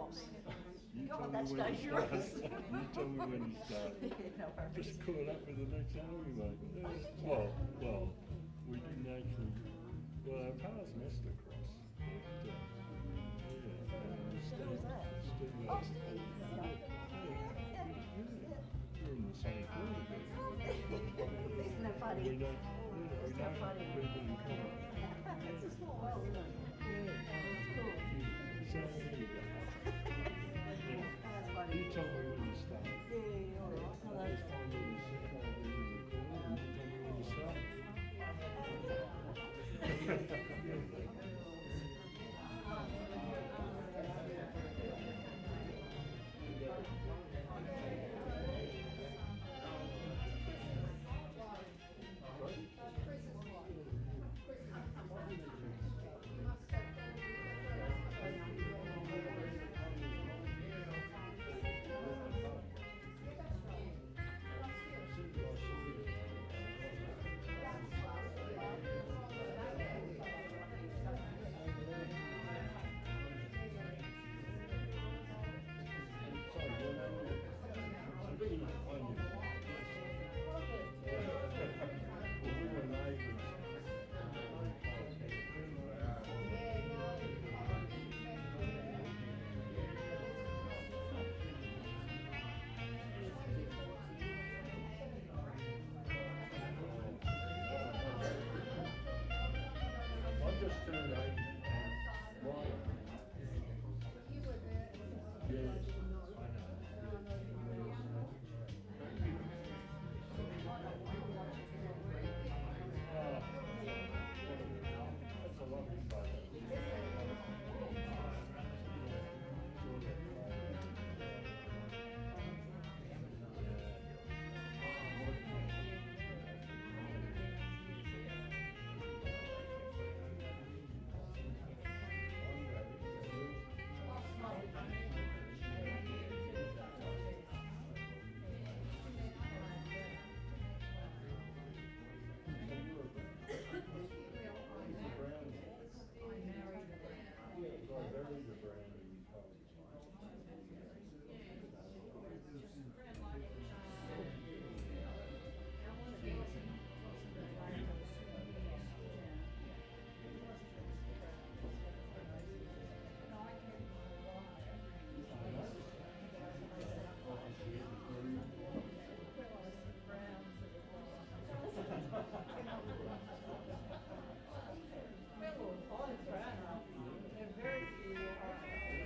cross. You God, told that's me when to start. dangerous. You told me when to start. No worries. Just caught up with the next army, mate. Well, we didn't actually. Well, our cars missed the cross. Who was that? Steve. Oh, Steve. Yeah. We're in the same crew together. Isn't that funny? We know Isn't that funny? people in common. It's a small world, isn't it? It's cool. So there you go. Yeah. That's funny. You told me when to start. Yeah, all right. No, I was that's finding the sick over in the corner and you told me when to I just turned 8 and why? Yes, I know. That's a lot of fun. They're very few.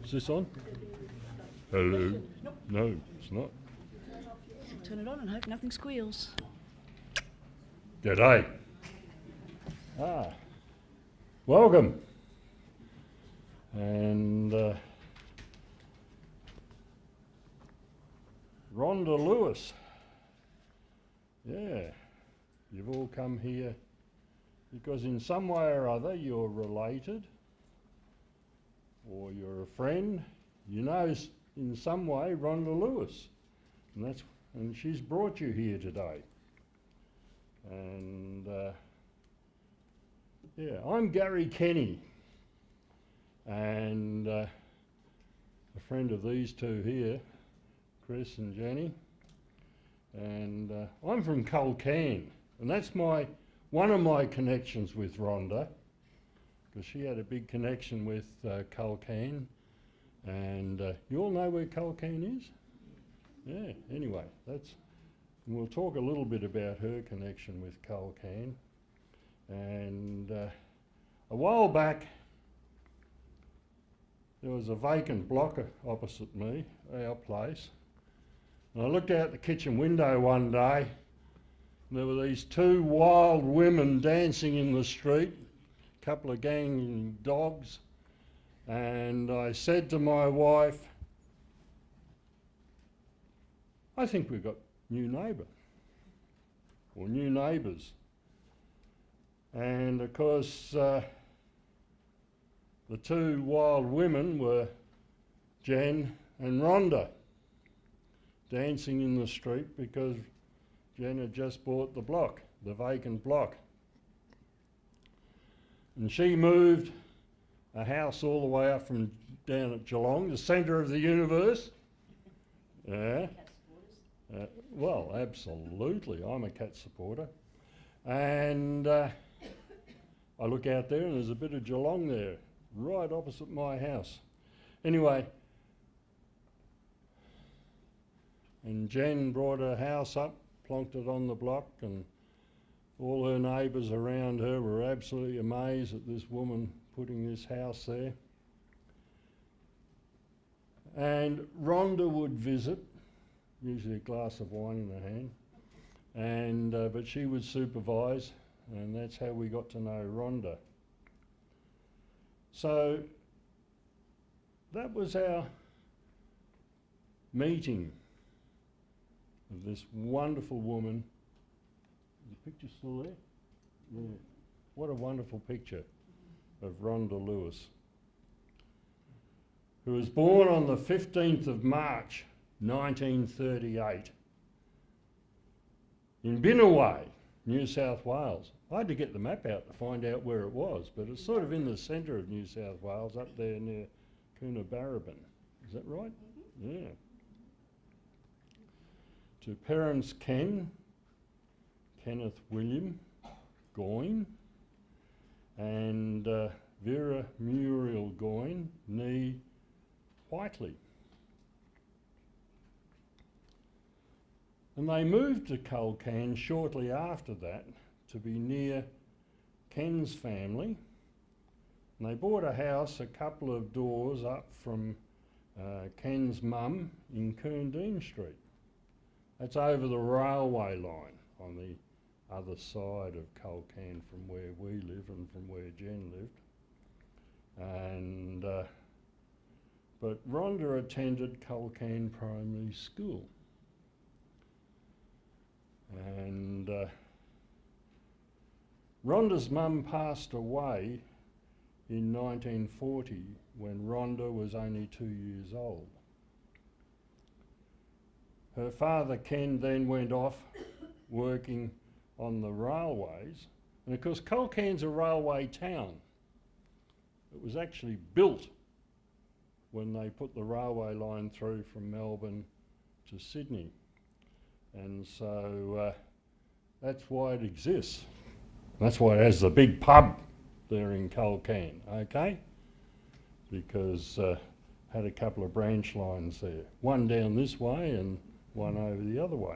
Is this on? Hello? No, it's not. Turn it on and hope nothing squeals. G'day. Welcome. And Rhonda Lewis. Yeah, you've all come here because in some way or other you're related or you're a friend. You know in some way Rhonda Lewis, and she's brought you here today. And yeah, I'm Gary Kenny, and a friend of these two here, Chris and Jenny. And I'm from Culcairn, and that's one of my connections with Rhonda, because she had a big connection with Culcairn. And you all know where Culcairn is? Yeah, anyway, and we'll talk a little bit about her connection with Culcairn. And a while back, there was a vacant block opposite me, our place. And I looked out the kitchen window one day, and there were these two wild women dancing in the street, a couple of gang dogs. And I said to my wife, I think we've got new neighbour, or new neighbours. And of course, the two wild women were Jen and Rhonda, dancing in the street because Jen had just bought the block, the vacant block. And she moved a house all the way up from down at Geelong, the centre of the universe. Yeah. Well, absolutely. I'm a cat supporter. And I look out there and there's a bit of Geelong there, right opposite my house. Anyway, and Jen brought her house up, plonked it on the block, and all her neighbours around her were absolutely amazed at this woman putting this house there. And Rhonda would visit, usually a glass of wine in her hand, and but she would supervise, and that's how we got to know Rhonda. So that was our meeting of this wonderful woman. Is the picture still there? Yeah. What a wonderful picture of Rhonda Lewis, who was born on the 15th of March 1938 in Binnaway, New South Wales. I had to get the map out to find out where it was, but it's sort of in the centre of New South Wales, up there near Coonabarabran. Is that right? Mm-hmm. Yeah. To parents Kenneth William Goyne and Vera Muriel Goyne, née Whiteley. And they moved to Culcairn shortly after that to be near Ken's family. And they bought a house a couple of doors up from Ken's mum in Coondean Street. That's over the railway line on the other side of Culcairn from where we live and from where Jen lived. And but Rhonda attended Culcairn Primary School. And Rhonda's mum passed away in 1940 when Rhonda was only 2 years old. Her father Ken then went off working on the railways, and of course Culcairn's a railway town. It was actually built when they put the railway line through from Melbourne to Sydney, and so that's why it exists. That's why it has the big pub there in Culcairn, okay? Because had a couple of branch lines there, one down this way and one over the other way.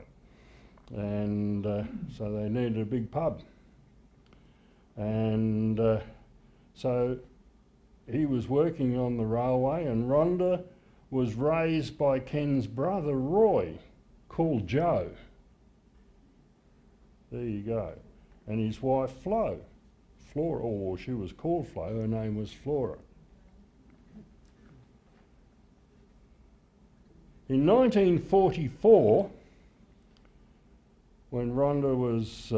And so they needed a big pub. And so he was working on the railway, and Rhonda was raised by Ken's brother Roy, called Joe. There you go. And his wife Flora, or she was called Flo, her name was Flora. In 1944, when Rhonda was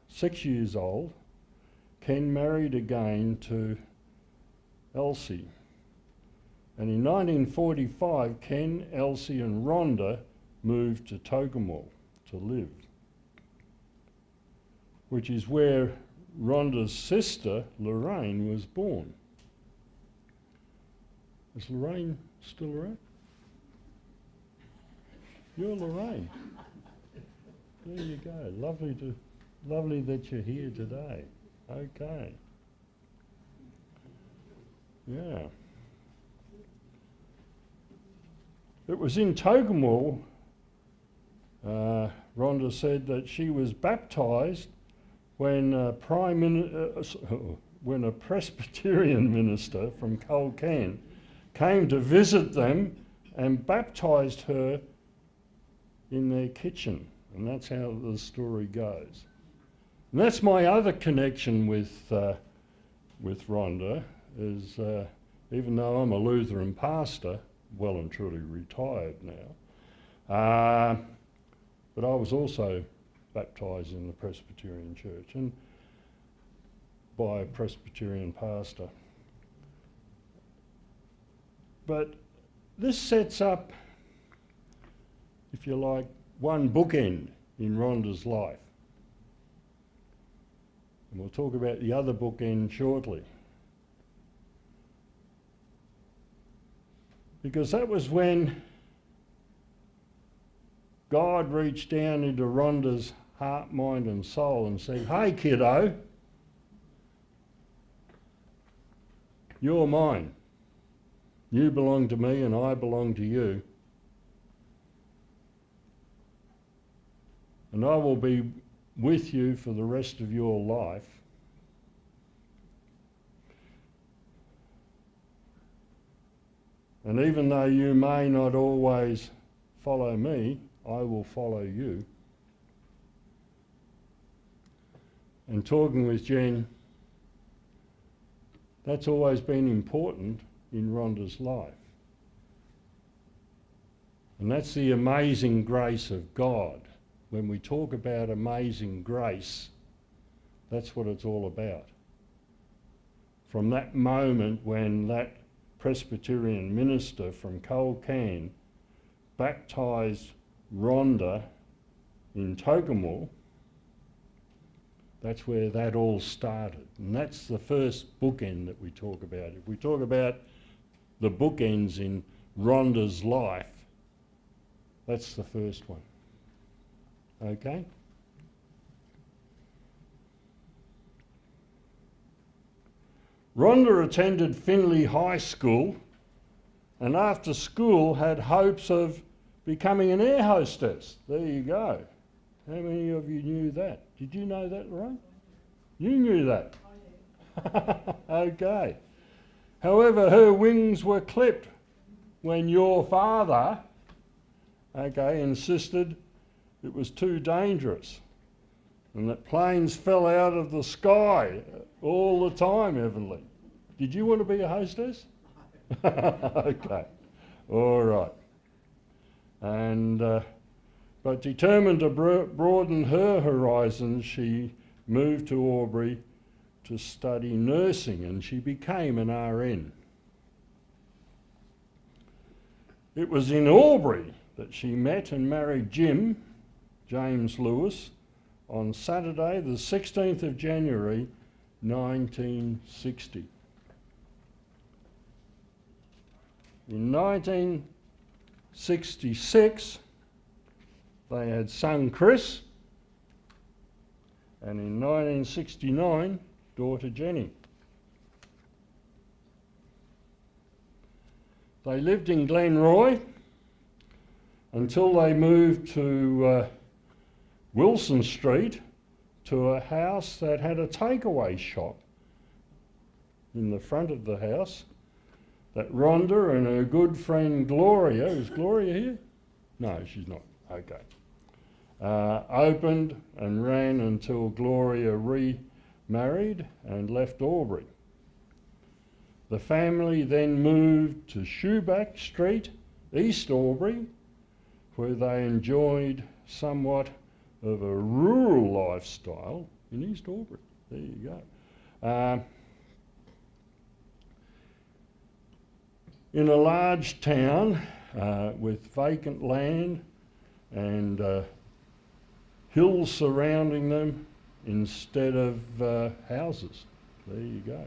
6 years old, Ken married again to Elsie. And in 1945, Ken, Elsie and Rhonda moved to Tocumwal to live, which is where Rhonda's sister, Lorraine, was born. Is Lorraine still around? You're Lorraine. There you go. Lovely that you're here today. Okay. Yeah. It was in Tocumwal, Rhonda said that she was baptised when a Presbyterian minister from Culcairn came to visit them and baptised her in their kitchen. And that's how the story goes. And that's my other connection with Rhonda, is even though I'm a Lutheran pastor, well and truly retired now, but I was also baptised in the Presbyterian church and by a Presbyterian pastor. But this sets up, if you like, one bookend in Rhonda's life. And we'll talk about the other bookend shortly. Because that was when God reached down into Rhonda's heart, mind and soul and said, "Hey kiddo, you're mine. You belong to me and I belong to you. And I will be with you for the rest of your life. And even though you may not always follow me, I will follow you." And talking with Jen, that's always been important in Rhonda's life. And that's the amazing grace of God. When we talk about amazing grace, that's what it's all about. From that moment when that Presbyterian minister from Culcairn baptised Rhonda in Tocumwal, that's where that all started. And that's the first bookend that we talk about. If we talk about the bookends in Rhonda's life, that's the first one. Okay? Rhonda attended Finley High School and after school had hopes of becoming an air hostess. There you go. How many of you knew that? Did you know that, Lorraine? You knew that? Okay. However, her wings were clipped when your father, insisted it was too dangerous and that planes fell out of the sky all the time, Evelyn. Did you want to be a hostess? Okay, all right. And but determined to broaden her horizons, she moved to Albury to study nursing and she became an RN. It was in Albury that she met and married James Lewis, on Saturday the 16th of January 1960. In 1966 they had son Chris, and in 1969 daughter Jenny. They lived in Glenroy until they moved to Wilson Street to a house that had a takeaway shop. in the front of the house that Rhonda and her good friend Gloria, is Gloria here? No, she's not. Okay. Opened and ran until Gloria remarried and left Albury. The family then moved to Shoeback Street, East Albury, where they enjoyed somewhat of a rural lifestyle in East Albury. There you go. In a large town with vacant land and hills surrounding them instead of houses. There you go.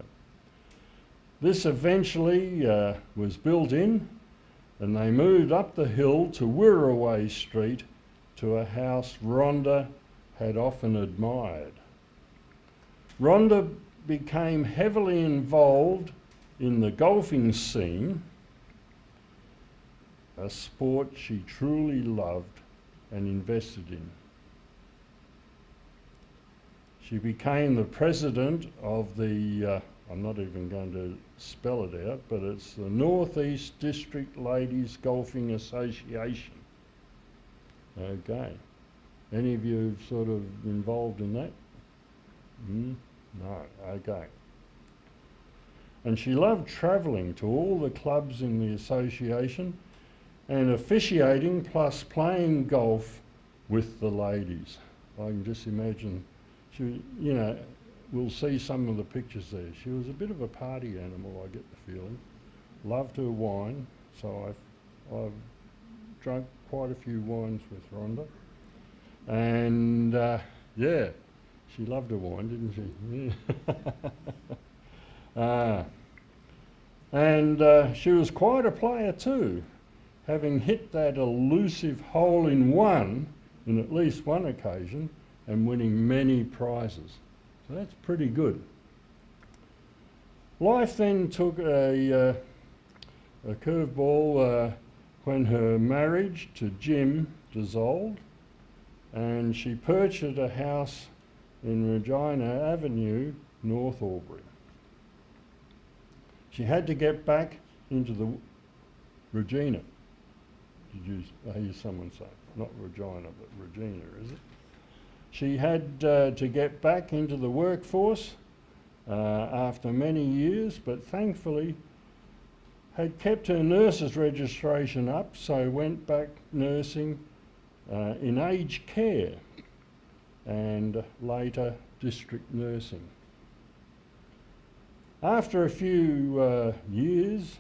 This eventually was built in, and they moved up the hill to Wirraway Street to a house Rhonda had often admired. Rhonda became heavily involved in the golfing scene, a sport she truly loved and invested in. She became the president of the, I'm not even going to spell it out, but it's the North East District Ladies Golfing Association. Okay. Any of you sort of involved in that? No, okay. And she loved travelling to all the clubs in the association and officiating plus playing golf with the ladies. I can just imagine, she, you know, we'll see some of the pictures there. She was a bit of a party animal, I get the feeling. Loved her wine, so I've drunk quite a few wines with Rhonda. And yeah, she loved her wine, didn't she? And she was quite a player too, having hit that elusive hole-in-one in at least one occasion and winning many prizes. So that's pretty good. Life then took a curveball when her marriage to Jim dissolved and she purchased a house in Regina Avenue, North Albury. She had to get back into the Regina. I hear someone say, not Regina, but Regina, is it? She had to get back into the workforce after many years, but thankfully had kept her nurse's registration up, so went back nursing in aged care and later district nursing. After a few years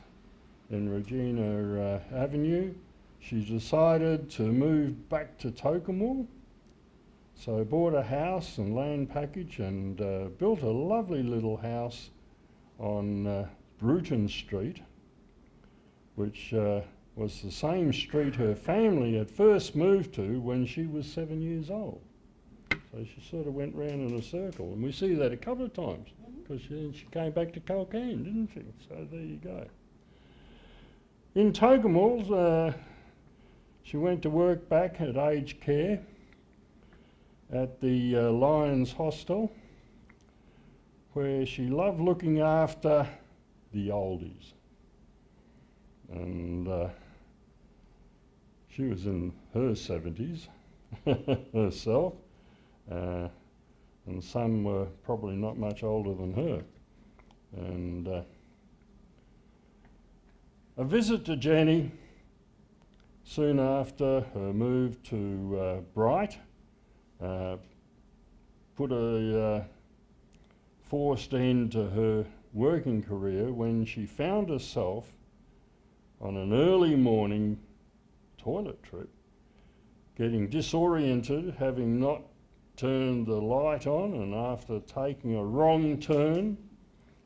in Regina Avenue, she decided to move back to Tocumwal. So bought a house and land package and built a lovely little house on Bruton Street, which was the same street her family had first moved to when she was 7 years old. So she sort of went round in a circle, and we see that a couple of times because she came back to Culcairn, didn't she? So there you go. In Tocumwal, she went to work back at aged care at the Lions Hostel, where she loved looking after the oldies. And she was in her 70s herself, and some were probably not much older than her. And a visit to Jenny soon after her move to Bright put a forced end to her working career when she found herself on an early morning toilet trip, getting disoriented, having not turned the light on, and after taking a wrong turn,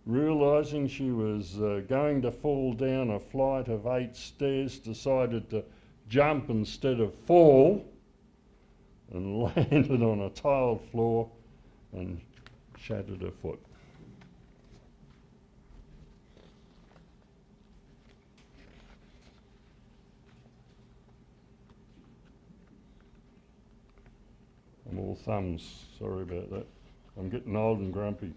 realising she was going to fall down a flight of 8 stairs, decided to jump instead of fall, and landed on a tiled floor and shattered her foot. I'm all thumbs, sorry about that. I'm getting old and grumpy.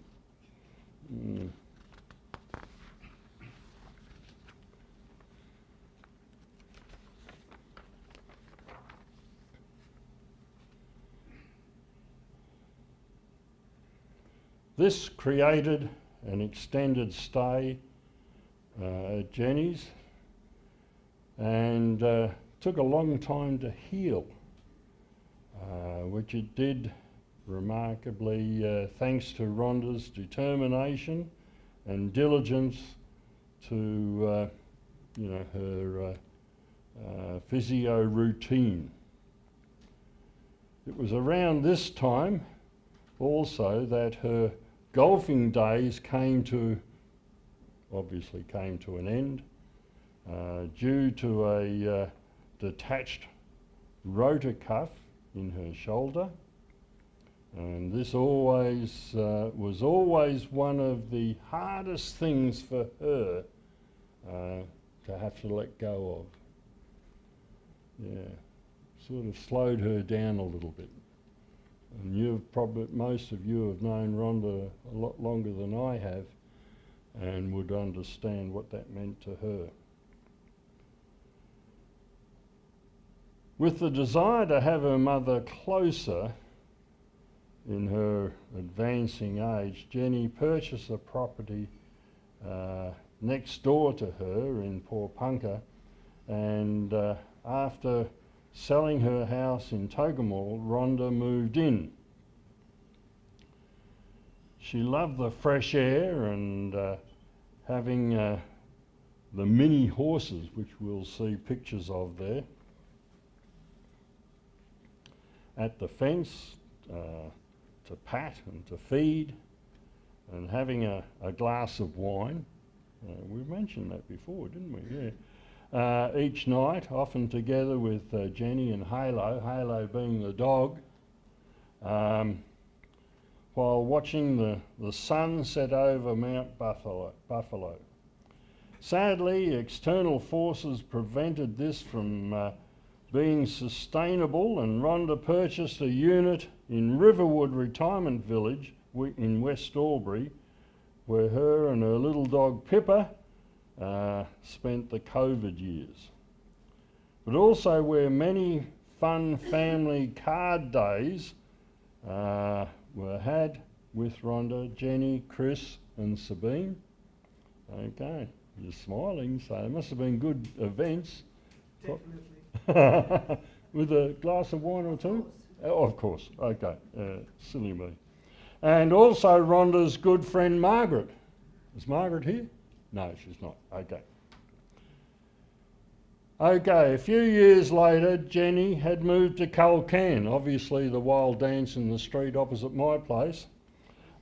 This created an extended stay at Jenny's, and took a long time to heal, which it did remarkably thanks to Rhonda's determination and diligence to her physio routine. It was around this time also that her golfing days obviously came to an end due to a detached rotor cuff in her shoulder, and this was always one of the hardest things for her to have to let go of. Yeah, sort of slowed her down a little bit. And most of you have known Rhonda a lot longer than I have, and would understand what that meant to her. With the desire to have her mother closer in her advancing age, Jenny purchased a property next door to her in Porpunka, and after selling her house in Togamal, Rhonda moved in. She loved the fresh air and having the mini horses, which we'll see pictures of there, at the fence to pat and to feed, and having a glass of wine. We mentioned that before, didn't we? Yeah. Each night, often together with Jenny and Halo being the dog, while watching the sun set over Mount Buffalo. Sadly, external forces prevented this from being sustainable, and Rhonda purchased a unit in Riverwood Retirement Village in West Albury, where her and her little dog Pippa spent the COVID years, but also where many fun family card days were had with Rhonda, Jenny, Chris and Sabine. Okay, you're smiling, so it must have been good events. Definitely. With a glass of wine or two? Of course, okay, silly me. And also Rhonda's good friend Margaret. Is Margaret here? No, she's not. Okay. Okay, a few years later, Jenny had moved to Culcairn, obviously the wild dance in the street opposite my place,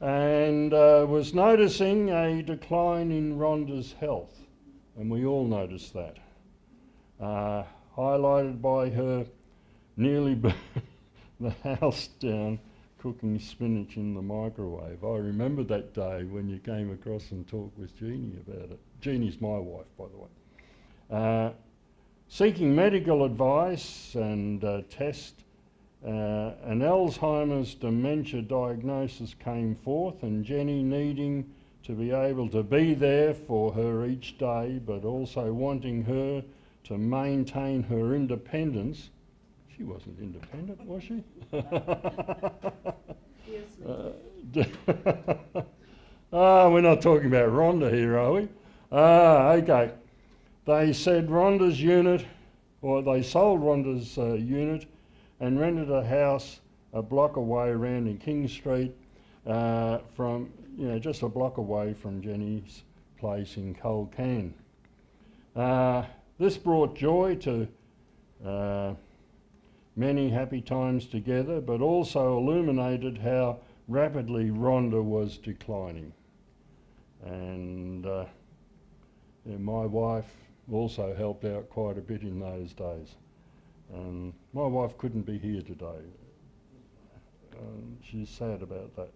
and was noticing a decline in Rhonda's health, and we all noticed that, highlighted by her nearly burning the house down cooking spinach in the microwave. I remember that day when you came across and talked with Jeannie about it. Jeannie's my wife, by the way. Seeking medical advice and test, an Alzheimer's dementia diagnosis came forth, and Jenny needing to be able to be there for her each day, but also wanting her to maintain her independence. She wasn't independent, was she? We're not talking about Rhonda here, are we? Okay. They said Rhonda's unit, or they sold Rhonda's unit and rented a house a block away around in King Street, from, just a block away from Jenny's place in Culcairn. This brought joy to many happy times together, but also illuminated how rapidly Rhonda was declining. And my wife also helped out quite a bit in those days. And my wife couldn't be here today. She's sad about that.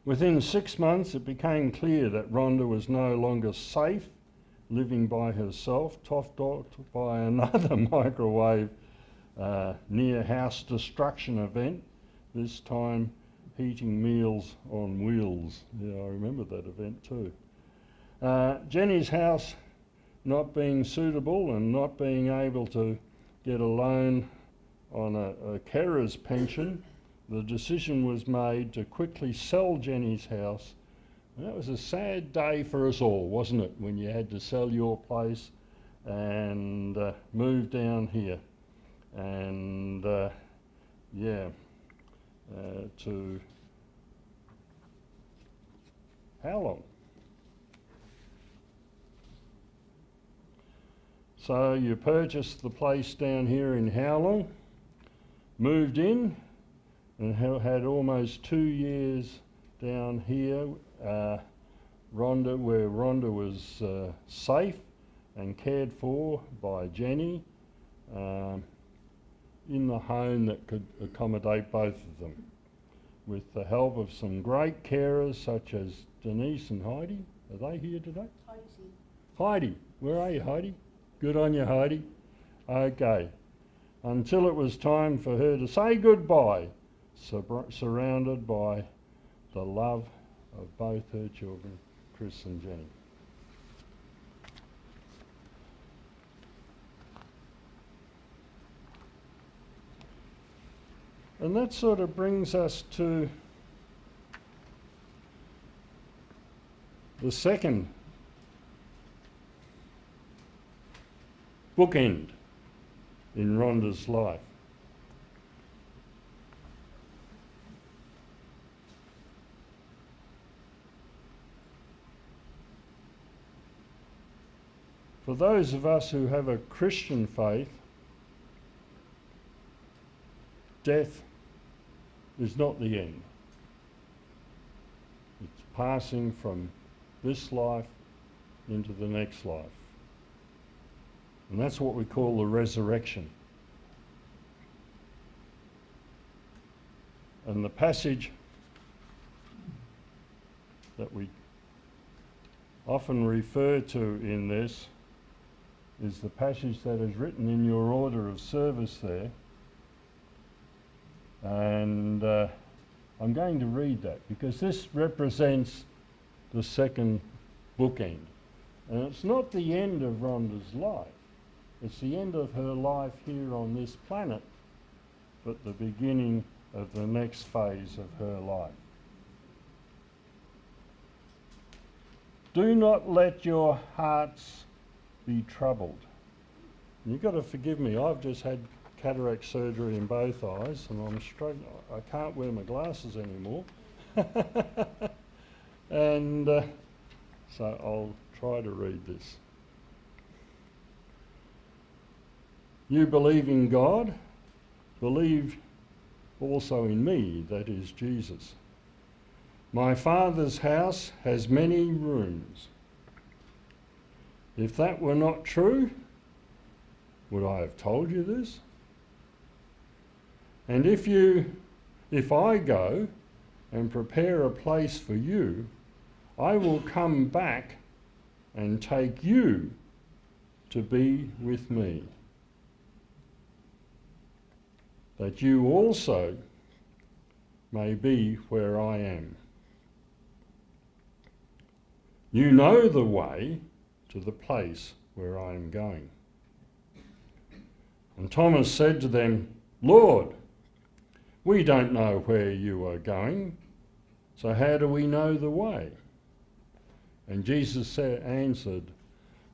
Within 6 months, it became clear that Rhonda was no longer safe living by herself, topped off by another microwave near house destruction event, this time heating meals on wheels. Yeah, I remember that event too. Jenny's house not being suitable and not being able to get a loan on a carer's pension the decision was made to quickly sell Jenny's house. And that was a sad day for us all, wasn't it, when you had to sell your place and move down here. And to how long? So you purchased the place down here in Howlong, moved in, and had almost 2 years down here, where Rhonda was safe and cared for by Jenny, in the home that could accommodate both of them, with the help of some great carers such as Denise and Heidi. Are they here today? Heidi's here. Heidi, where are you, Heidi? Good on you, Heidi. Okay. Until it was time for her to say goodbye, surrounded by the love of both her children, Chris and Jenny. And that sort of brings us to the second bookend in Rhonda's life. For those of us who have a Christian faith, death is not the end. It's passing from this life into the next life. And that's what we call the resurrection. And the passage that we often refer to in this is the passage that is written in your order of service there. And I'm going to read that because this represents the second bookend. And it's not the end of Rhonda's life. It's the end of her life here on this planet, but the beginning of the next phase of her life. Do not let your hearts be troubled. And you've got to forgive me, I've just had cataract surgery in both eyes and I'm struggling. I can't wear my glasses anymore. And so I'll try to read this. You believe in God, believe also in me, that is Jesus. My Father's house has many rooms. If that were not true, would I have told you this? And if I go and prepare a place for you, I will come back and take you to be with me, that you also may be where I am. You know the way to the place where I am going. And Thomas said to them, Lord, we don't know where you are going, so how do we know the way? And Jesus answered,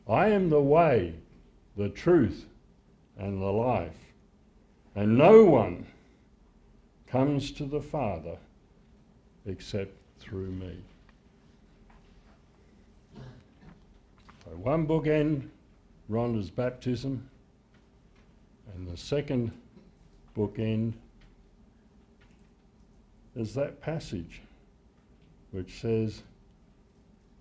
I am the way, the truth, and the life, and no one comes to the Father except through me. So one bookend, Rhonda's baptism, and the second bookend is that passage which says,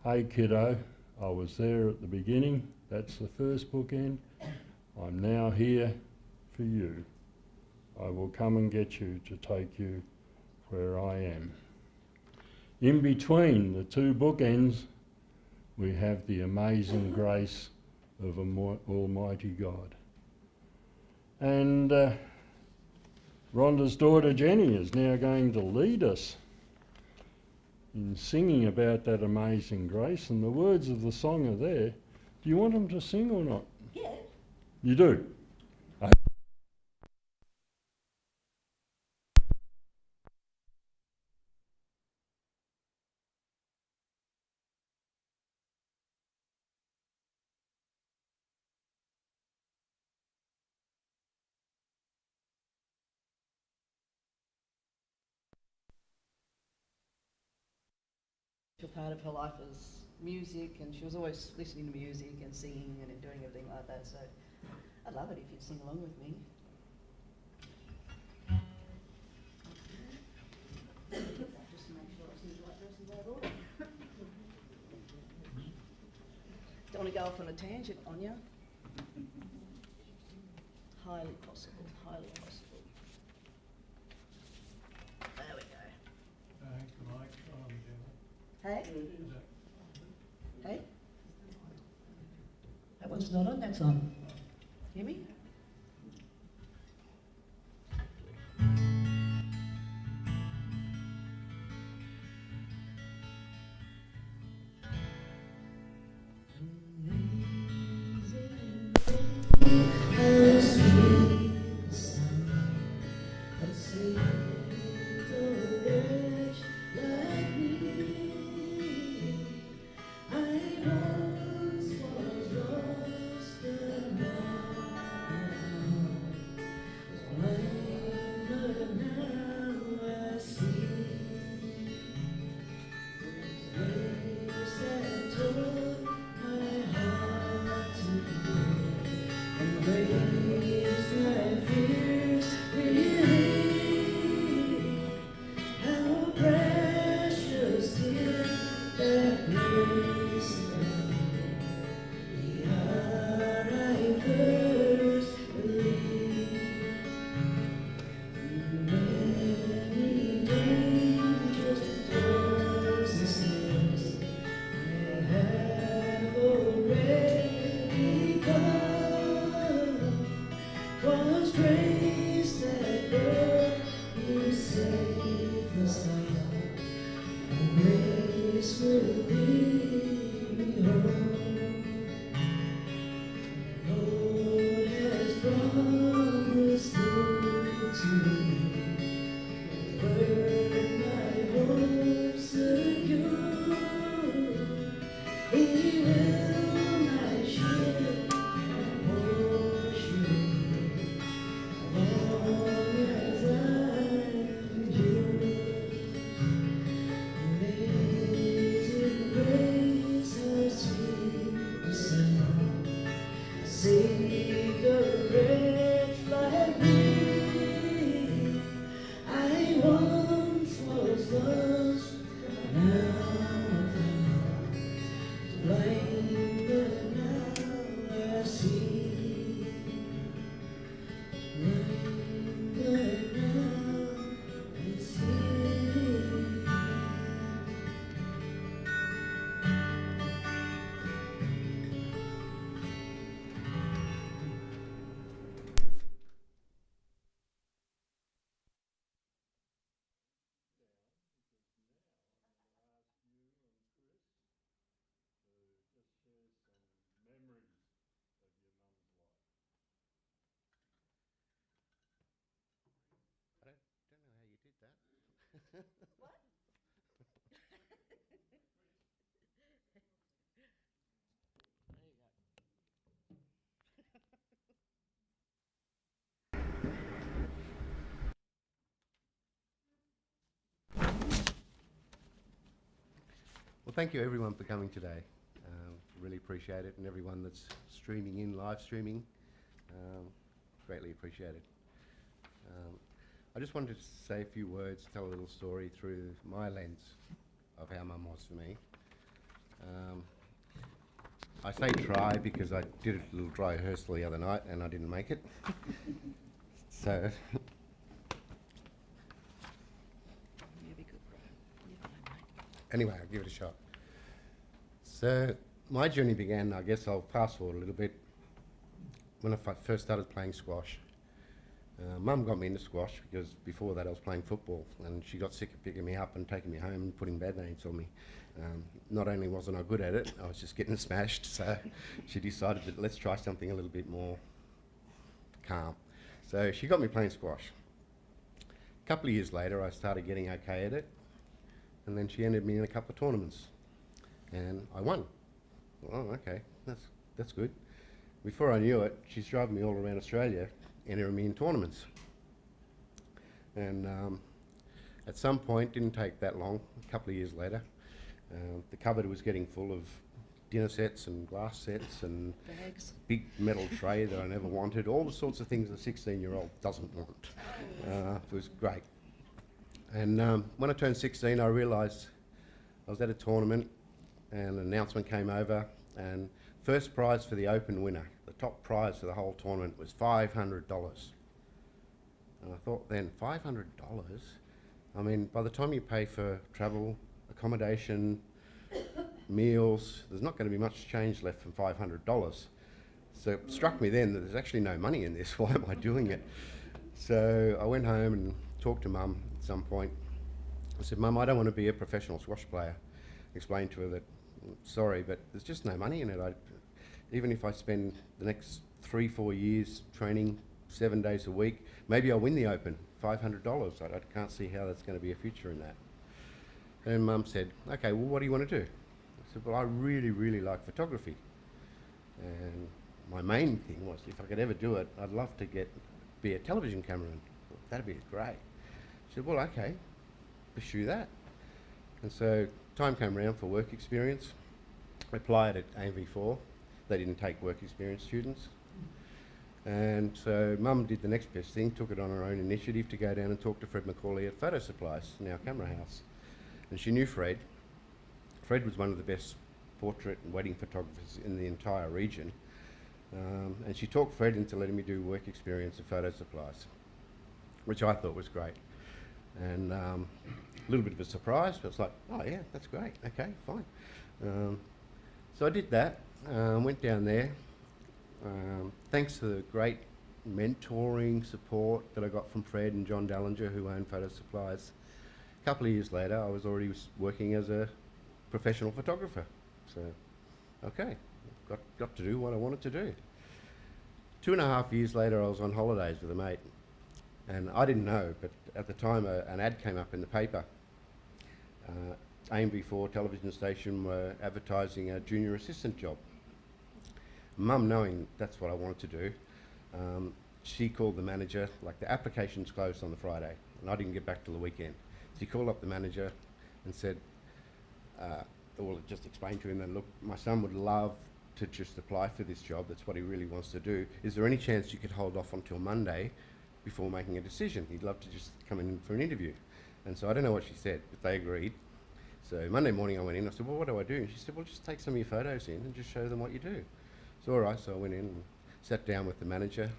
hey kiddo, I was there at the beginning, that's the first bookend, I'm now here for you. I will come and get you to take you where I am. In between the two bookends, we have the amazing grace of Almighty God. And Rhonda's daughter Jenny is now going to lead us in singing about that amazing grace, and the words of the song are there. Do you want them to sing or not? Yeah. You do? part of her life was music, and she was always listening to music and singing and doing everything like that. So I'd love it if you'd sing along with me. Just to make sure I sing the right verse in the right order. Don't want to go off on a tangent on you. Highly possible, highly possible. There we go. Hey? Hey? That one's not on, that's on. Hear me? I don't know how you did that. What? There you go. Well, thank you everyone for coming today. Really appreciate it, and everyone that's streaming in, live streaming, greatly appreciate it. I just wanted to say a few words, tell a little story through my lens of how Mum was for me. I say try because I did a little dry rehearsal the other night and I didn't make it. So You'll be good, bro. You're fine, mate. anyway, I'll give it a shot. So my journey began, I guess I'll fast forward a little bit, when I first started playing squash. Mum got me into squash because before that I was playing football, and she got sick of picking me up and taking me home and putting bad names on me. Not only wasn't I good at it, I was just getting smashed, so she decided that let's try something a little bit more calm. So she got me playing squash. A couple of years later I started getting okay at it, and then she entered me in a couple of tournaments, and I won. Oh, okay, that's good. Before I knew it, she's driving me all around Australia, entering me in tournaments. And at some point, didn't take that long, a couple of years later, The cupboard was getting full of dinner sets and glass sets and Bags. big metal tray that I never wanted, all the sorts of things a 16-year-old doesn't want. It was great. And when I turned 16, I realised I was at a tournament and an announcement came over, and first prize for the open winner, the top prize for the whole tournament, was $500. And I thought then, $500? I mean, by the time you pay for travel, accommodation, meals, there's not going to be much change left from $500. So it struck me then that there's actually no money in this. Why am I doing it? So I went home and talked to Mum at some point. I said, Mum, I don't want to be a professional squash player. Explained to her that, sorry, but there's just no money in it. Even if I spend the next 3-4 years training 7 days a week, maybe I'll win the Open, $500. I can't see how there's going to be a future in that. And Mum said, okay, well, what do you want to do? I said, well, I really, really like photography. And my main thing was, if I could ever do it, I'd love to be a television cameraman. That'd be great. She said, well, okay, pursue that. And so time came around for work experience. I applied at AMV4. They didn't take work experience students. And so Mum did the next best thing, took it on her own initiative to go down and talk to Fred McCauley at Photo Supplies, now Camera House. And she knew Fred. Fred was one of the best portrait and wedding photographers in the entire region. And she talked Fred into letting me do work experience at Photo Supplies, which I thought was great. And a little bit of a surprise, but it's like, oh yeah, that's great, okay, fine. So I did that, went down there. Thanks to the great mentoring support that I got from Fred and John Dallinger, who owned Photo Supplies. A couple of years later, I was already working as a professional photographer. So, okay, got to do what I wanted to do. 2.5 years later, I was on holidays with a mate. And I didn't know, but at the time, an ad came up in the paper. AMV4 television station were advertising a junior assistant job. Mum, knowing that's what I wanted to do, she called the manager, like the application's closed on the Friday, and I didn't get back till the weekend. She called up the manager and said, well, just explained to him that, look, my son would love to just apply for this job, that's what he really wants to do. Is there any chance you could hold off until Monday before making a decision? He'd love to just come in for an interview. And so I don't know what she said, but they agreed. So Monday morning I went in, I said, well, what do I do? And she said, well, just take some of your photos in and just show them what you do. So all right, so I went in and sat down with the manager.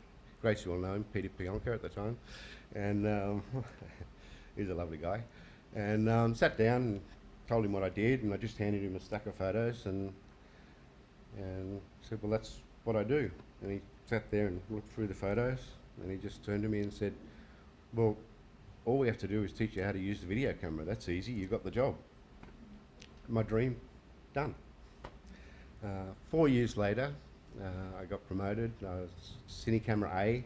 Grace, you will know him, Peter Pionka at the time. And he's a lovely guy. And sat down and told him what I did, and I just handed him a stack of photos and said, well, that's what I do. And he sat there and looked through the photos, and he just turned to me and said, well, all we have to do is teach you how to use the video camera. That's easy, you got the job. My dream, done. 4 years later, I got promoted. I was Cine Camera A,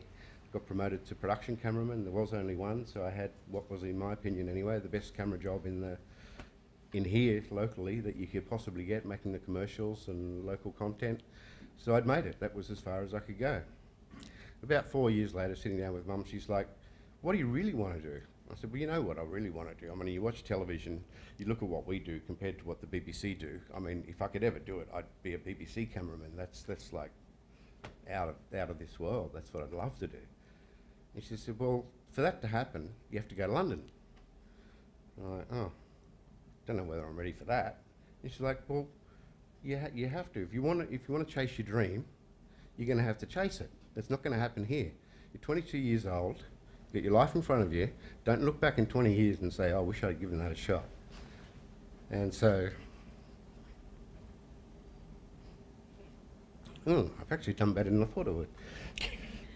got promoted to production cameraman. There was only one, so I had what was, in my opinion anyway, the best camera job in here locally that you could possibly get, making the commercials and local content. So I'd made it. That was as far as I could go. About 4 years later, sitting down with Mum, she's like, what do you really want to do? I said, well, you know what I really want to do. I mean, you watch television, you look at what we do compared to what the BBC do. I mean, if I could ever do it, I'd be a BBC cameraman. That's like out of this world. That's what I'd love to do. And she said, well, for that to happen, you have to go to London. And I'm like, oh, don't know whether I'm ready for that. And she's like, well, you have to. If you want to chase your dream, you're going to have to chase it. It's not going to happen here. You're 22 years old. You've got your life in front of you. Don't look back in 20 years and say, oh, I wish I'd given that a shot. And so, I've actually done better than I thought I would.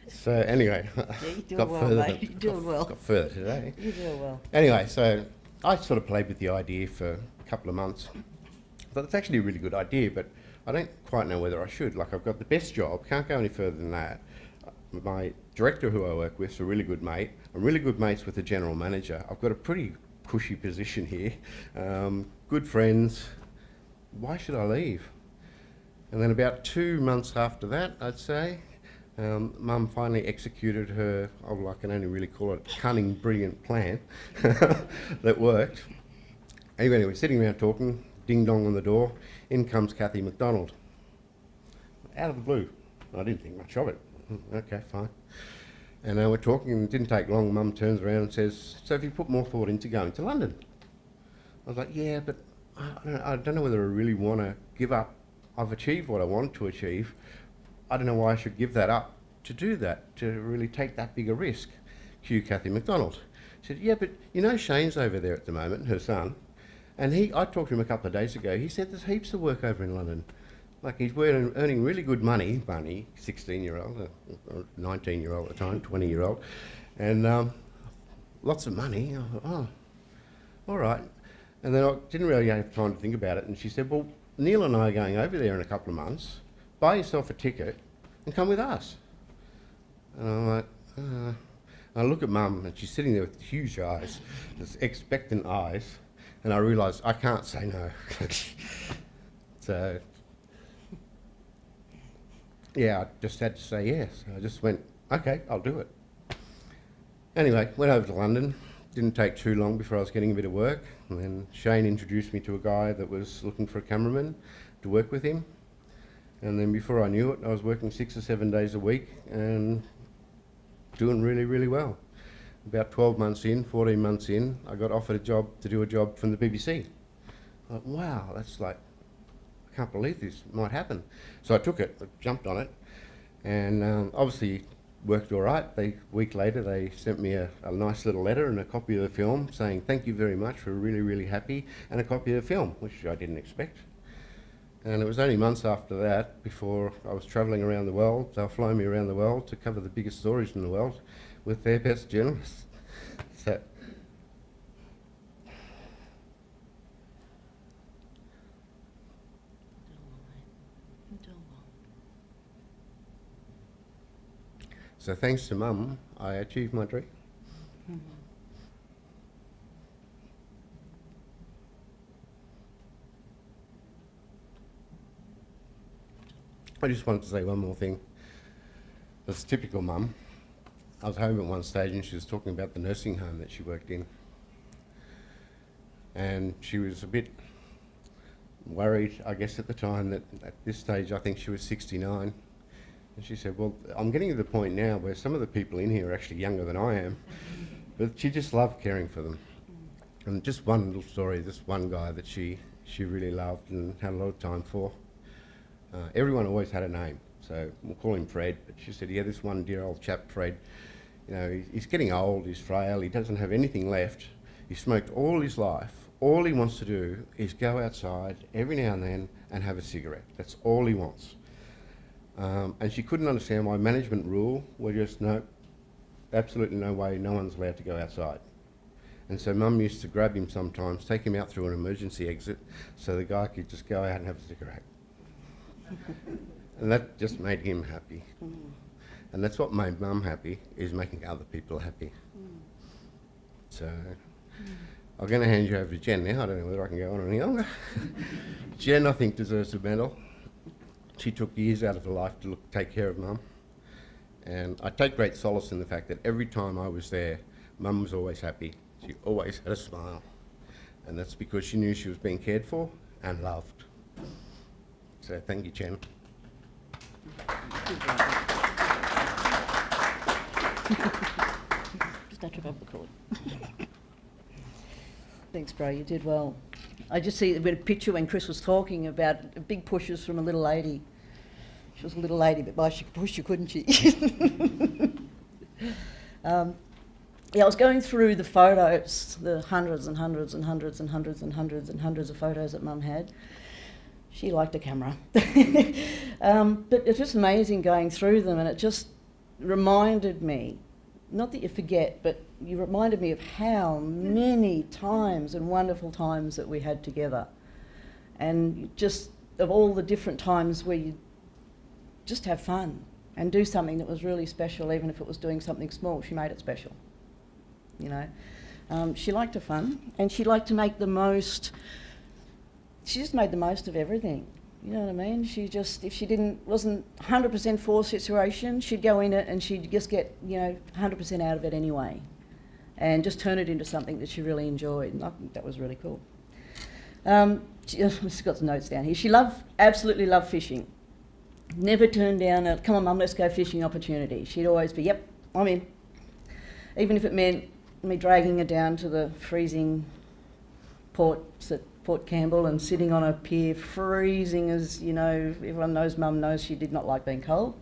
So anyway, Yeah, you're doing got well, further mate. than- You're doing well. got further today. You're doing well. Anyway, so I sort of played with the idea for a couple of months. But it's actually a really good idea, but I don't quite know whether I should. Like, I've got the best job, can't go any further than that. My director who I work with is a really good mate. I'm really good mates with the general manager. I've got a pretty cushy position here. Good friends. Why should I leave? And then about 2 months after that, I'd say, Mum finally executed her, oh, I can only really call it a cunning, brilliant plan that worked. Anyway, we're sitting around talking, ding dong on the door. In comes Kathy McDonald. Out of the blue. I didn't think much of it. Okay, fine. And we're talking, and it didn't take long. Mum turns around and says, "So have you put more thought into going to London?" I was like, "Yeah, but I don't know whether I really want to give up. I've achieved what I want to achieve. I don't know why I should give that up to do that, to really take that bigger risk." Cue Kathy McDonald. She said, "Yeah, but you know Shane's over there at the moment, her son, and I talked to him a couple of days ago. He said there's heaps of work over in London. Like he's earning really good money, 16-year-old, or 19-year-old at the time, 20-year-old, and lots of money." I thought, "Oh, all right." And then I didn't really have time to think about it, and she said, "Well, Neil and I are going over there in a couple of months. Buy yourself a ticket and come with us." And I'm like, I look at Mum, and she's sitting there with huge eyes, just expectant eyes, and I realised I can't say no. So, yeah, I just had to say yes. I just went, "Okay, I'll do it." Anyway, went over to London. Didn't take too long before I was getting a bit of work, and then Shane introduced me to a guy that was looking for a cameraman to work with him. And then before I knew it, I was working 6 or 7 days a week and doing really, really well. About 12 months in, 14 months in, I got offered a job to do a job from the BBC. I thought, wow, that's like, I can't believe this might happen. So I took it, I jumped on it, and obviously worked all right. A week later, they sent me a nice little letter and a copy of the film saying, "Thank you very much, we're really, really happy," and a copy of the film, which I didn't expect. And it was only months after that before I was travelling around the world. They were flying me around the world to cover the biggest stories in the world with their best journalists. So, so thanks to Mum, I achieved my dream. I just wanted to say one more thing. It's typical Mum. I was home at one stage and she was talking about the nursing home that she worked in. And she was a bit worried, I guess, at the time that at this stage I think she was 69. And she said, "Well, I'm getting to the point now where some of the people in here are actually younger than I am." But she just loved caring for them. And just one little story, this one guy that she really loved and had a lot of time for. Everyone always had a name, so we'll call him Fred. But she said, "Yeah, this one dear old chap, Fred, you know, he's getting old, he's frail, he doesn't have anything left. He smoked all his life. All he wants to do is go outside every now and then and have a cigarette. That's all he wants." And she couldn't understand why management rule were just, no, absolutely no way, no one's allowed to go outside. And so Mum used to grab him sometimes, take him out through an emergency exit so the guy could just go out and have a cigarette. And that just made him happy. And that's what made Mum happy, is making other people happy. So I'm going to hand you over to Jen now. I don't know whether I can go on any longer. Jen, I think, deserves a medal. She took years out of her life to take care of Mum. And I take great solace in the fact that every time I was there, Mum was always happy. She always had a smile. And that's because she knew she was being cared for and loved. So thank you, Jen. Just don't trip over the cord. Thanks, bro, you did well. I just see a bit of picture when Chris was talking about big pushes from a little lady. She was a little lady, but boy, she could push you, couldn't she? Yeah, I was going through the photos, the hundreds and hundreds and hundreds and hundreds and hundreds and hundreds of photos that Mum had. She liked a camera. But it's just amazing going through them, and it just reminded me, not that you forget, but you reminded me of how many times and wonderful times that we had together. And just of all the different times where you just have fun and do something that was really special, even if it was doing something small, she made it special, you know. She liked to fun, and she liked to make the most, she just made the most of everything. You know what I mean? She just, if she wasn't 100% for a situation, she'd go in it and she'd just get, 100% out of it anyway, and just turn it into something that she really enjoyed. And I think that was really cool. She's got the notes down here. She absolutely loved fishing. Never turned down a, come on mum, let's go fishing opportunity. She'd always be, yep, I'm in. Even if it meant me dragging her down to the freezing ports at Port Campbell and sitting on a pier freezing, as you know, everyone knows mum knows she did not like being cold.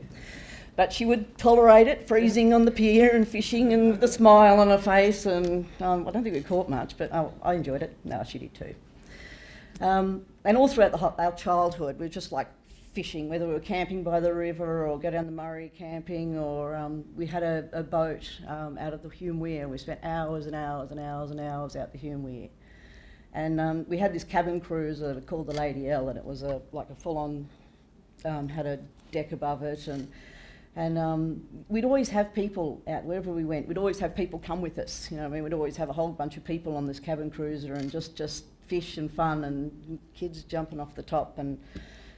But she would tolerate it, freezing on the pier and fishing and with a smile on her face, and I don't think we caught much, but I enjoyed it. No, she did too. And all throughout our childhood, we were just like fishing, whether we were camping by the river or go down the Murray camping, or we had a boat out of the Hume Weir, and we spent hours and hours and hours and hours out the Hume Weir. And we had this cabin cruiser called the Lady L, and it was like a full-on, had a deck above it, and we'd always have people out wherever we went. We'd always have people come with us. You know, what I mean, we'd always have a whole bunch of people on this cabin cruiser, and just fish and fun, and kids jumping off the top and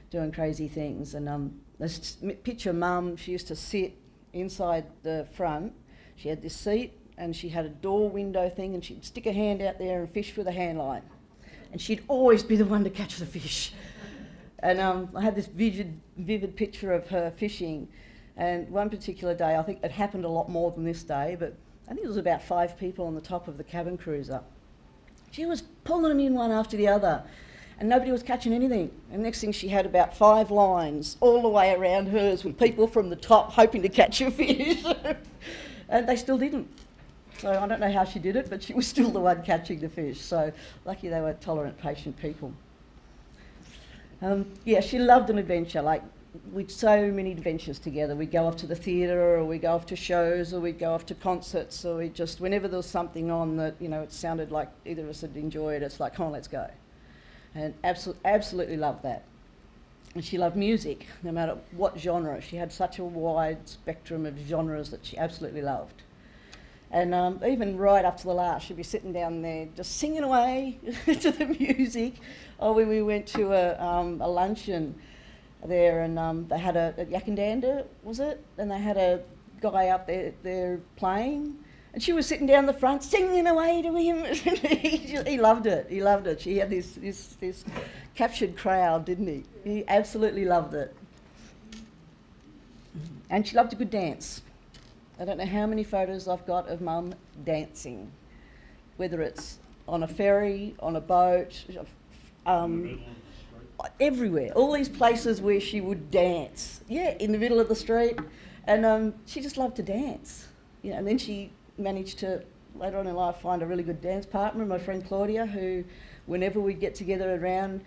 doing crazy things. And let's picture mum. She used to sit inside the front. She had this seat, and she had a door window thing, and she'd stick her hand out there and fish with a hand line. And she'd always be the one to catch the fish. And I had this vivid picture of her fishing. And one particular day, I think it happened a lot more than this day, but I think it was about 5 people on the top of the cabin cruiser. She was pulling them in one after the other, and nobody was catching anything. And next thing, she had about 5 lines all the way around hers with people from the top hoping to catch a fish. And they still didn't. So I don't know how she did it, but she was still the one catching the fish. So lucky they were tolerant, patient people. Yeah, she loved an adventure. Like, we'd so many adventures together. We'd go off to the theatre, or we'd go off to shows, or we'd go off to concerts, or we'd just, whenever there was something on that, you know, it sounded like either of us had enjoyed, it's like, come on, let's go. And absolutely loved that. And she loved music, no matter what genre. She had such a wide spectrum of genres that she absolutely loved. And even right up to the last, she'd be sitting down there just singing away to the music. Oh, when we went to a luncheon there, and they had a Yakandanda, was it? And they had a guy up there playing, and she was sitting down the front singing away to him. He loved it. He loved it. She had this captured crowd, didn't he? He absolutely loved it. And she loved a good dance. I don't know how many photos I've got of mum dancing, whether it's on a ferry, on a boat, everywhere. All these places where she would dance. Yeah, in the middle of the street. And she just loved to dance. You know, and then she managed to, later on in life, find a really good dance partner, my friend Claudia, who, whenever we'd get together around,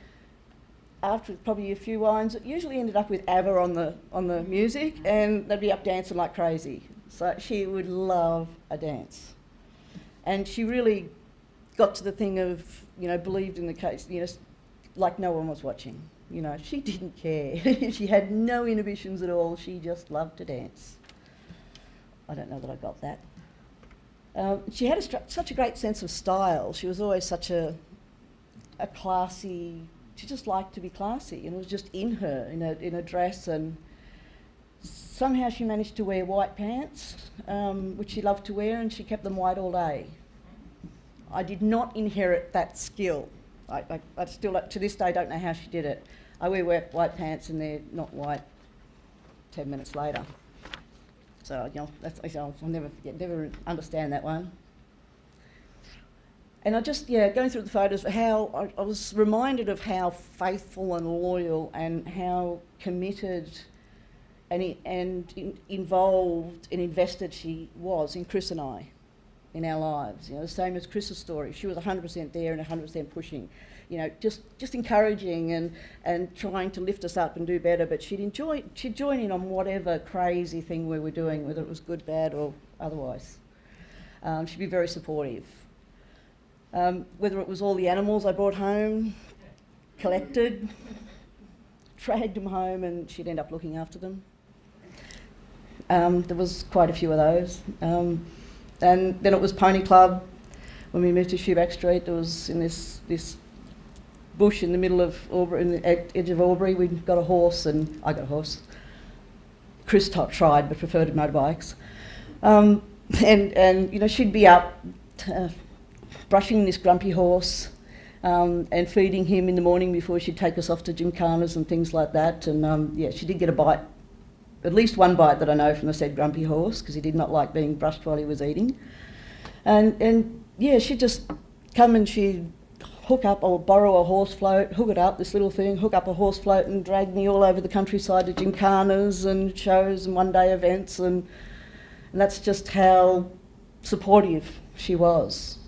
after probably a few wines, it usually ended up with ABBA on the music, and they'd be up dancing like crazy. So she would love a dance. And she really got to the thing of, you know, believed in the case, you know, like no one was watching. You know, she didn't care. She had no inhibitions at all. She just loved to dance. I don't know that I got that. She had such a great sense of style. She was always such a classy, she just liked to be classy, and it was just in her, in a dress, and somehow she managed to wear white pants, which she loved to wear, and she kept them white all day. I did not inherit that skill. I still, to this day, don't know how she did it. I wear white pants and they're not white 10 minutes later. So, you know, I'll never understand that one. And I just, going through the photos, how I was reminded of how faithful and loyal and how committed and involved and invested she was in Chris and I, in our lives. You know, the same as Chris's story. She was 100% there and 100% pushing. You know, just encouraging and trying to lift us up and do better. But she'd join in on whatever crazy thing we were doing, whether it was good, bad, or otherwise. She'd be very supportive. Whether it was all the animals I brought home, collected, dragged them home, and she'd end up looking after them. There was quite a few of those. And then it was Pony Club. When we moved to Shoeback Street, there was in this bush in the middle of Albury, in the edge of Albury, we got a horse, and I got a horse. Chris tried, but preferred motorbikes. And you know, she'd be up brushing this grumpy horse. and feeding him in the morning before she'd take us off to gymkhanas and things like that. And yeah, she did get a bite, at least one bite that I know from the said grumpy horse, because he did not like being brushed while he was eating. And yeah, she'd just come and she'd hook up or borrow a horse float, hook it up, this little thing, hook up a horse float and drag me all over the countryside to gymkhanas and shows and one-day events, and that's just how supportive she was.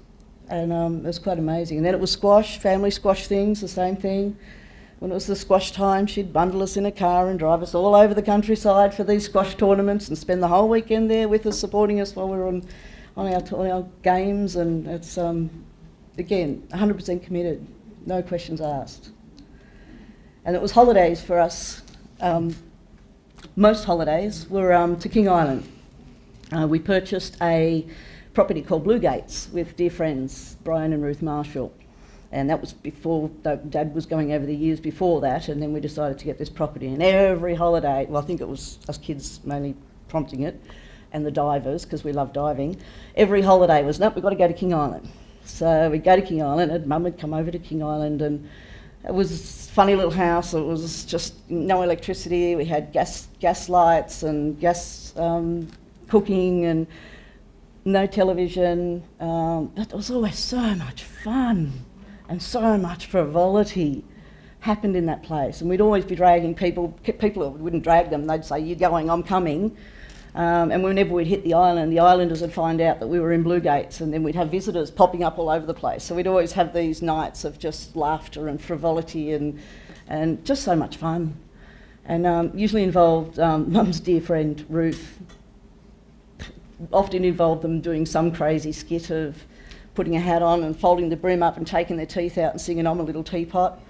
And it was quite amazing. And then it was squash, family squash things, the same thing. When it was the squash time, she'd bundle us in a car and drive us all over the countryside for these squash tournaments and spend the whole weekend there with us, supporting us while we were on our games. And it's, again, 100% committed, no questions asked. And it was holidays for us. Most holidays were to King Island. We purchased a property called Blue Gates with dear friends Brian and Ruth Marshall, and that was before Dad was going over the years before that, and then we decided to get this property. And every holiday, well, I think it was us kids mainly prompting it, and the divers, because we love diving, every holiday was, nope, we've got to go to King Island. So we'd go to King Island, and Mum would come over to King Island, and it was a funny little house. It was just no electricity. We had gas lights and gas cooking and no television, but there was always so much fun and so much frivolity happened in that place. And we'd always be dragging people wouldn't drag them, they'd say, you're going, I'm coming. And whenever we'd hit the island, the islanders would find out that we were in Blue Gates, and then we'd have visitors popping up all over the place. So we'd always have these nights of just laughter and frivolity and just so much fun. And usually involved Mum's dear friend Ruth. Often involved them doing some crazy skit of putting a hat on and folding the brim up and taking their teeth out and singing I'm a Little Teapot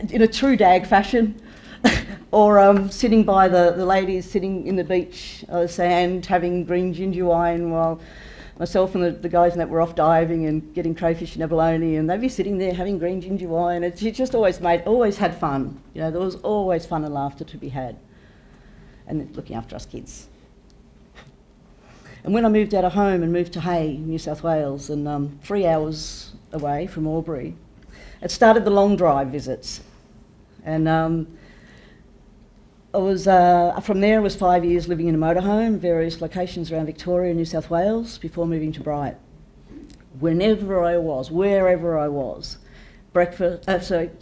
in a true dag fashion. Or sitting by the ladies sitting in the beach sand having green ginger wine while myself and the guys in that were off diving and getting crayfish and abalone, and they'd be sitting there having green ginger wine. It just always had fun. You know, there was always fun and laughter to be had, and looking after us kids. And when I moved out of home and moved to Hay, New South Wales, and 3 hours away from Albury, it started the long drive visits. And I was from there. I was 5 years living in a motorhome, various locations around Victoria and New South Wales before moving to Bright. Wherever I was,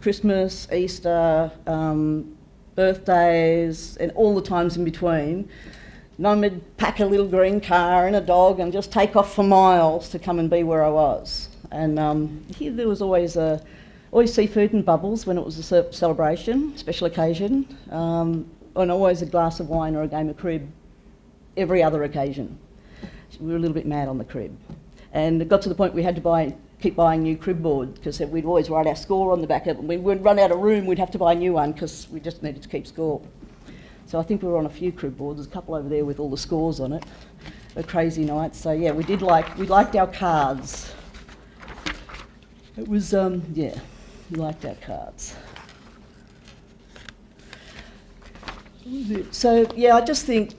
Christmas, Easter, birthdays, and all the times in between. Mum would pack a little green car and a dog and just take off for miles to come and be where I was. And here there was always seafood and bubbles when it was a celebration, special occasion, and always a glass of wine or a game of crib every other occasion. We were a little bit mad on the crib. And it got to the point we had to keep buying new crib board, because we'd always write our score on the back of it. When we'd run out of room, we'd have to buy a new one because we just needed to keep score. So I think we were on a few crib boards. There's a couple over there with all the scores on it. A crazy night. So yeah, we liked our cards. It was, we liked our cards. So yeah, I just think,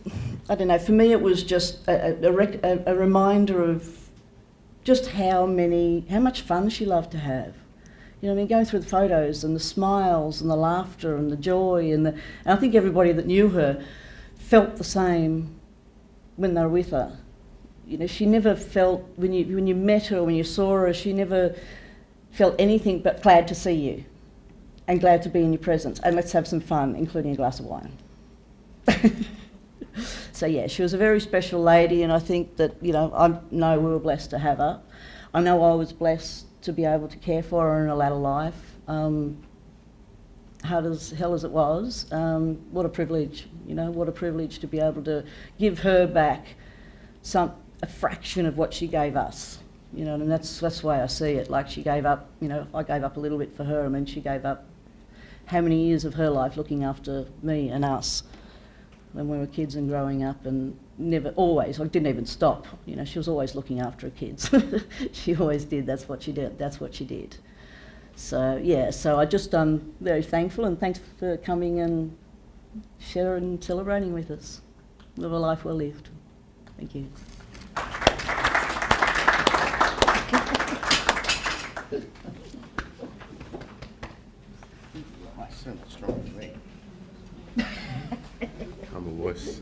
I don't know, for me it was just a reminder of just how much fun she loved to have. You know, I mean, going through the photos and the smiles and the laughter and the joy and I think everybody that knew her felt the same when they were with her. You know, she never felt, when you met her, when you saw her, she never felt anything but glad to see you and glad to be in your presence and let's have some fun, including a glass of wine. So yeah, she was a very special lady, and I think that, you know, I know we were blessed to have her. I know I was blessed to be able to care for her in a latter life. Hard as hell as it was, what a privilege, you know, what a privilege to be able to give her back a fraction of what she gave us, you know, and that's the way I see it. Like, she gave up, you know, I gave up a little bit for her. I mean, she gave up how many years of her life looking after me and us when we were kids and growing up, and I didn't even stop, you know, she was always looking after her kids. She always did, that's what she did. So yeah, so I just very thankful, and thanks for coming and sharing and celebrating with us. Live a life well lived. Thank you. sound strong to me. I'm a wuss.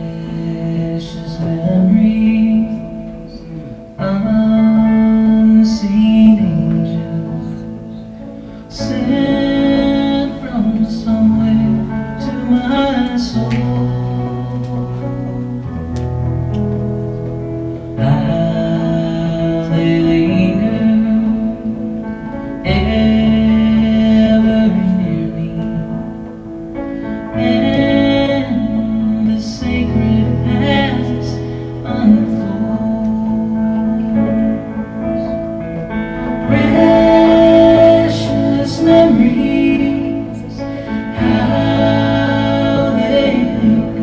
Precious memories, unseen angels, sent from somewhere to my soul. How they linger, ever near me, and the sacred past unfolds. Precious memories, how they linger,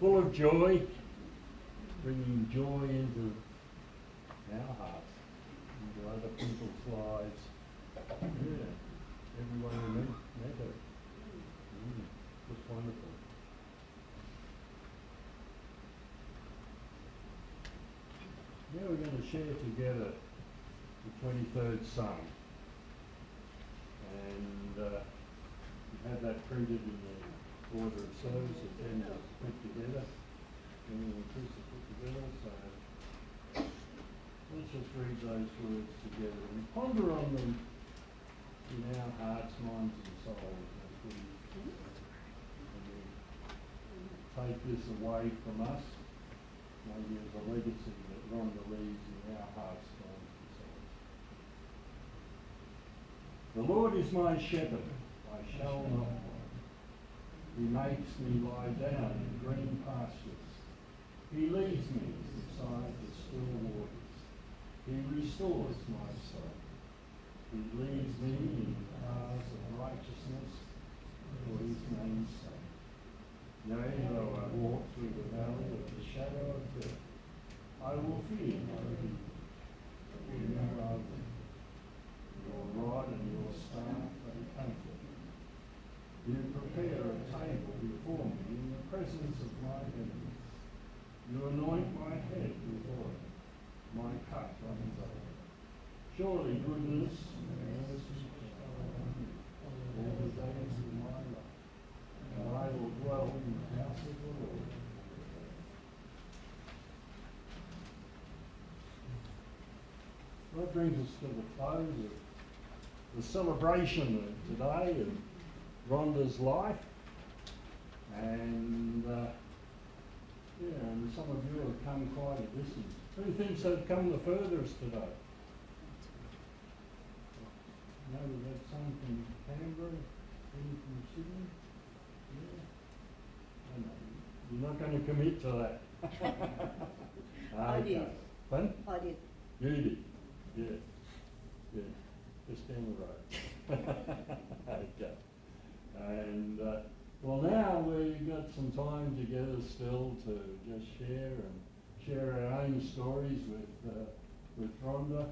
full of joy, bringing joy into our hearts, into other people's lives. Yeah, everyone who met her. Just wonderful. Now we're going to share together the 23rd Psalm. And we have that printed in the order of service that Ben has put together. And Chris has put together, so let's just read those words together and ponder on them in our hearts, minds and souls as we take this away from us, maybe as a legacy that Rhonda leaves in our hearts, minds and souls. The Lord is my shepherd, I shall not want. He makes me lie down in green pastures. He leads me beside the still waters. He restores my soul. He leads me in paths of righteousness for his name's sake. Yea, though I walk through the valley of the shadow of death, I will fear no evil. For you are with me. Your rod and your staff, they comfort me. You prepare a table before me in the presence of my enemies. You anoint my head with oil. My cup runs over. Surely goodness and mercy shall follow me all the days of my life, and I will dwell in the house of the Lord. That brings us to the close of the celebration of today of Rhonda's life. And and some of you have come quite a distance. Who thinks they've come the furthest today? No, we've had some from Canberra, any from Sydney. Yeah. I know. You're not going to commit to that. I did. Pardon? I did. You did? Yeah. Yeah. Just down the road. Okay. And well, now we've got some time together still to just share our own stories with Rhonda.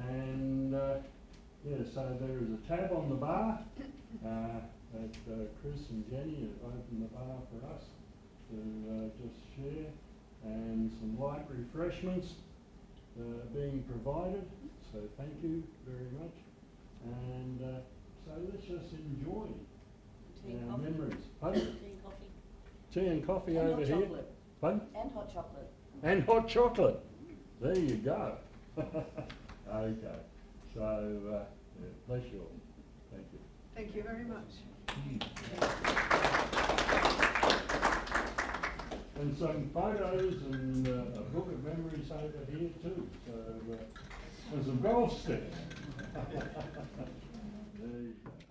And yeah, so there is a tab on the bar that Chris and Jenny have opened the bar for us to just share, and some light refreshments being provided. So thank you very much. And so let's just enjoy Tea and our coffee. memories. Pardon? Tea and coffee. Tea and coffee And over hot here. chocolate. Pardon? And hot chocolate. And hot chocolate. There you go. Okay. So, yeah, bless you all. Thank you. Thank you very much. And some photos and a book of memories over here too. So, and some golf sticks. There you go.